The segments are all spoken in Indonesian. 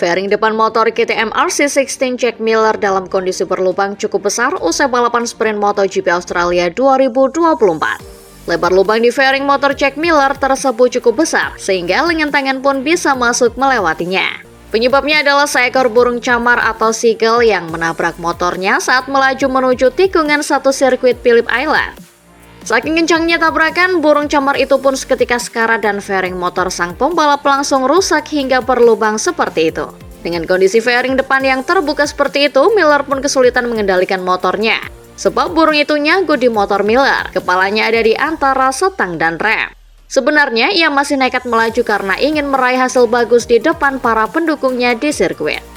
Fairing depan motor KTM RC16 Jack Miller dalam kondisi berlubang cukup besar usai balapan sprint MotoGP Australia 2024. Lebar lubang di fairing motor Jack Miller tersebut cukup besar sehingga lengan tangan pun bisa masuk melewatinya. Penyebabnya adalah seekor burung camar atau seagull yang menabrak motornya saat melaju menuju tikungan satu sirkuit Phillip Island. Saking kencangnya tabrakan, burung camar itu pun seketika sekarat dan fairing motor sang pembalap langsung rusak hingga berlubang seperti itu. Dengan kondisi fairing depan yang terbuka seperti itu, Miller pun kesulitan mengendalikan motornya. Sebab burung itu nyangkut di motor Miller, kepalanya ada di antara setang dan rem. Sebenarnya ia masih nekat melaju karena ingin meraih hasil bagus di depan para pendukungnya di sirkuit.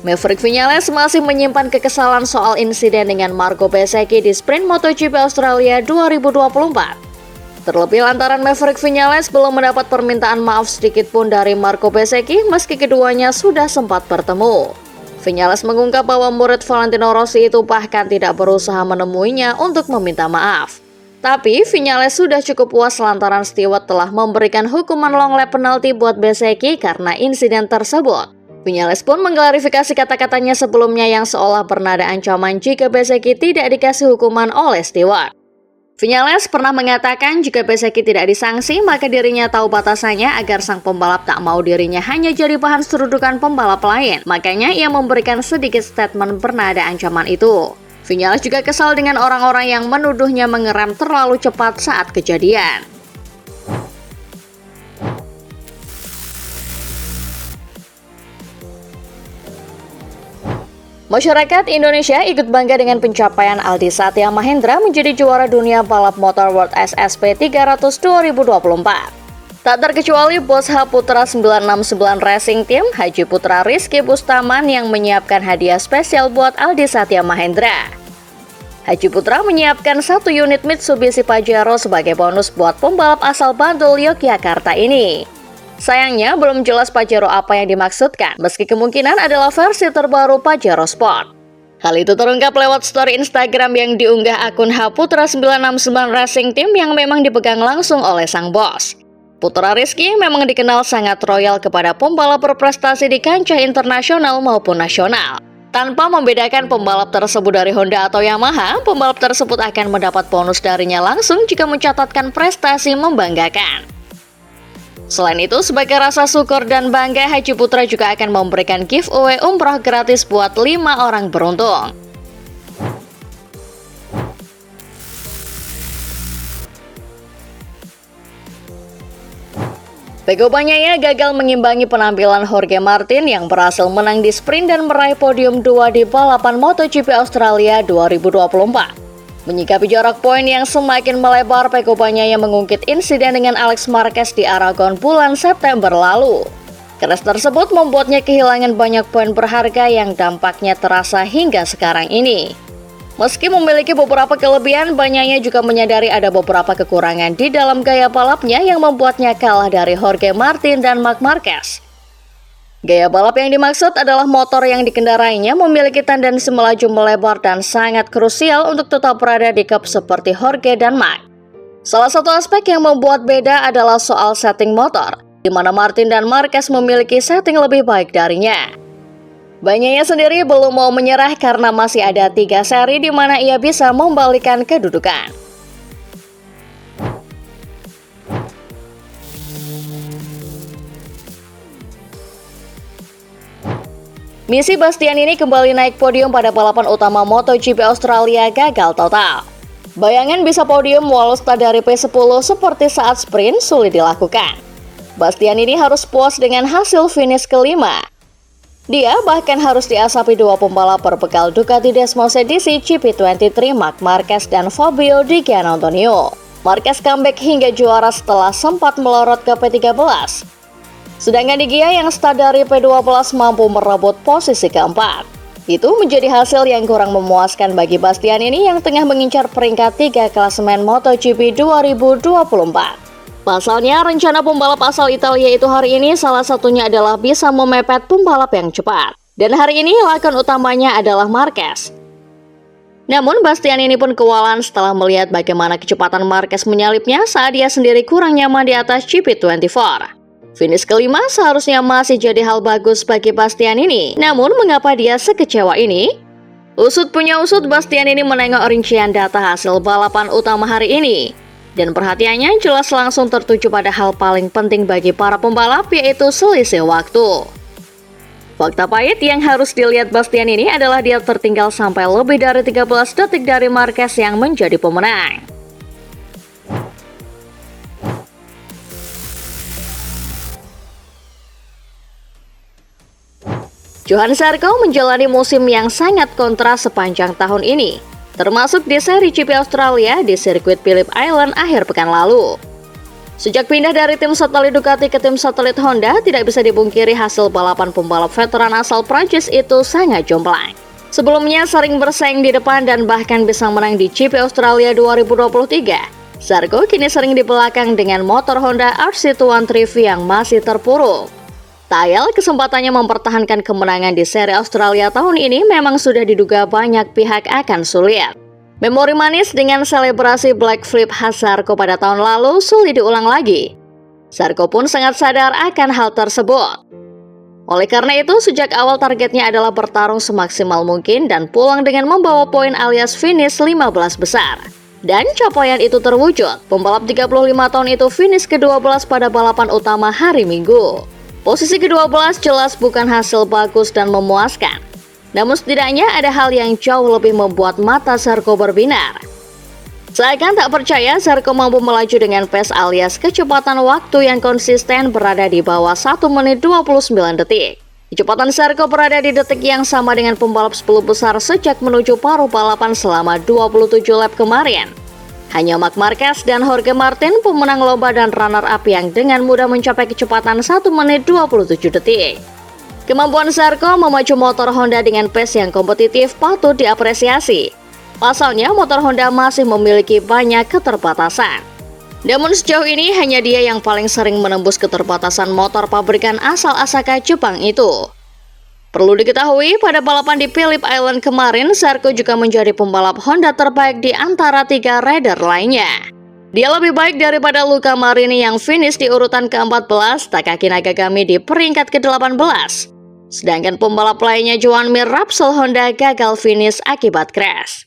Maverick Viñales masih menyimpan kekesalan soal insiden dengan Marco Bezzecchi di sprint MotoGP Australia 2024. Terlebih lantaran Maverick Viñales belum mendapat permintaan maaf sedikit pun dari Marco Bezzecchi meski keduanya sudah sempat bertemu. Viñales mengungkap bahwa murid Valentino Rossi itu bahkan tidak berusaha menemuinya untuk meminta maaf. Tapi Viñales sudah cukup puas lantaran steward telah memberikan hukuman long lap penalti buat Bezzecchi karena insiden tersebut. Viñales pun mengklarifikasi kata-katanya sebelumnya yang seolah bernada ancaman jika Bezzecchi tidak dikasih hukuman oleh steward. Viñales pernah mengatakan jika Bezzecchi tidak disangsi maka dirinya tahu batasannya agar sang pembalap tak mau dirinya hanya jadi bahan serudukan pembalap lain. Makanya ia memberikan sedikit statement bernada ancaman itu. Viñales juga kesal dengan orang-orang yang menuduhnya mengerem terlalu cepat saat kejadian. Masyarakat Indonesia ikut bangga dengan pencapaian Aldi Satya Mahendra menjadi juara dunia balap motor World SSP 300 2024. Tak terkecuali bos H Putra 969 Racing Team, Haji Putra Rizky Bustaman yang menyiapkan hadiah spesial buat Aldi Satya Mahendra. Haji Putra menyiapkan 1 unit Mitsubishi Pajero sebagai bonus buat pembalap asal Bantul, Yogyakarta ini. Sayangnya, belum jelas Pajero apa yang dimaksudkan, meski kemungkinan adalah versi terbaru Pajero Sport. Hal itu terungkap lewat story Instagram yang diunggah akun H Putra 969 Racing Team yang memang dipegang langsung oleh sang bos. Putra Rizky memang dikenal sangat royal kepada pembalap berprestasi di kancah internasional maupun nasional. Tanpa membedakan pembalap tersebut dari Honda atau Yamaha, pembalap tersebut akan mendapat bonus darinya langsung jika mencatatkan prestasi membanggakan. Selain itu, sebagai rasa syukur dan bangga, Haji Putra juga akan memberikan giveaway umroh gratis buat 5 orang beruntung. Pecco Bagnaia gagal mengimbangi penampilan Jorge Martin yang berhasil menang di sprint dan meraih podium 2 di balapan MotoGP Australia 2024. Menyikapi jarak poin yang semakin melebar, Pecco Bagnaia mengungkit insiden dengan Alex Marquez di Aragon bulan September lalu. Crash tersebut membuatnya kehilangan banyak poin berharga yang dampaknya terasa hingga sekarang ini. Meski memiliki beberapa kelebihan, Bagnaia juga menyadari ada beberapa kekurangan di dalam gaya balapnya yang membuatnya kalah dari Jorge Martin dan Marc Marquez. Gaya balap yang dimaksud adalah motor yang dikendarainya memiliki tendensi melaju melebar dan sangat krusial untuk tetap berada di cup seperti Jorge dan Marc. Salah satu aspek yang membuat beda adalah soal setting motor, di mana Martin dan Marquez memiliki setting lebih baik darinya. Bagnaia sendiri belum mau menyerah karena masih ada 3 seri di mana ia bisa membalikan kedudukan. Misi Bastianini kembali naik podium pada balapan utama MotoGP Australia gagal total. Bayangan bisa podium walau start dari P10 seperti saat sprint sulit dilakukan. Bastianini harus puas dengan hasil finish kelima. Dia bahkan harus diasapi 2 pembalap berbekal Ducati Desmos edisi GP23 Marc Marquez dan Fabio Di Giannantonio. Marquez comeback hingga juara setelah sempat melorot ke P13. Sedangkan Di Gia yang start dari P12 mampu merebut posisi keempat. Itu menjadi hasil yang kurang memuaskan bagi Bastianini yang tengah mengincar peringkat 3 klasemen MotoGP 2024. Pasalnya, rencana pembalap asal Italia itu hari ini salah satunya adalah bisa memepet pembalap yang cepat. Dan hari ini lakon utamanya adalah Marquez. Namun Bastian ini pun kewalahan setelah melihat bagaimana kecepatan Marquez menyalipnya saat dia sendiri kurang nyaman di atas GP24. Finish kelima seharusnya masih jadi hal bagus bagi Bastian ini, namun mengapa dia sekecewa ini? Usut punya usut, Bastian ini menengok rincian data hasil balapan utama hari ini. Dan perhatiannya jelas langsung tertuju pada hal paling penting bagi para pembalap, yaitu selisih waktu. Fakta pahit yang harus dilihat Bastian ini adalah dia tertinggal sampai lebih dari 13 detik dari Marquez yang menjadi pemenang. Johan Zarco menjalani musim yang sangat kontras sepanjang tahun ini, termasuk di seri GP Australia di sirkuit Phillip Island akhir pekan lalu. Sejak pindah dari tim satelit Ducati ke tim satelit Honda, tidak bisa dipungkiri hasil balapan pembalap veteran asal Prancis itu sangat jomplang. Sebelumnya sering bersaing di depan dan bahkan bisa menang di GP Australia 2023. Zarco kini sering di belakang dengan motor Honda RC213 yang masih terpuruk. Tayal kesempatannya mempertahankan kemenangan di seri Australia tahun ini memang sudah diduga banyak pihak akan sulit. Memori manis dengan selebrasi Black Flip khas Zarco pada tahun lalu sulit diulang lagi. Zarco pun sangat sadar akan hal tersebut. Oleh karena itu, sejak awal targetnya adalah bertarung semaksimal mungkin dan pulang dengan membawa poin alias finish 15 besar. Dan capaian itu terwujud. Pembalap 35 tahun itu finish ke-12 pada balapan utama hari Minggu. Posisi ke-12 jelas bukan hasil bagus dan memuaskan. Namun setidaknya ada hal yang jauh lebih membuat mata Zarco berbinar. Seakan tak percaya, Zarco mampu melaju dengan pace alias kecepatan waktu yang konsisten berada di bawah 1 menit 29 detik. Kecepatan Zarco berada di detik yang sama dengan pembalap 10 besar sejak menuju paruh balapan selama 27 lap kemarin. Hanya Marc Marquez dan Jorge Martin, pemenang lomba dan runner-up yang dengan mudah mencapai kecepatan 1 menit 27 detik. Kemampuan Zarco memacu motor Honda dengan pace yang kompetitif patut diapresiasi. Pasalnya, motor Honda masih memiliki banyak keterbatasan. Namun sejauh ini hanya dia yang paling sering menembus keterbatasan motor pabrikan asal Asaka Jepang itu. Perlu diketahui, pada balapan di Phillip Island kemarin, Zarco juga menjadi pembalap Honda terbaik di antara 3 rider lainnya. Dia lebih baik daripada Luca Marini yang finish di urutan ke-14, Takaki Nakagami di peringkat ke-18. Sedangkan pembalap lainnya Joan Mir Rapsol Honda gagal finish akibat crash.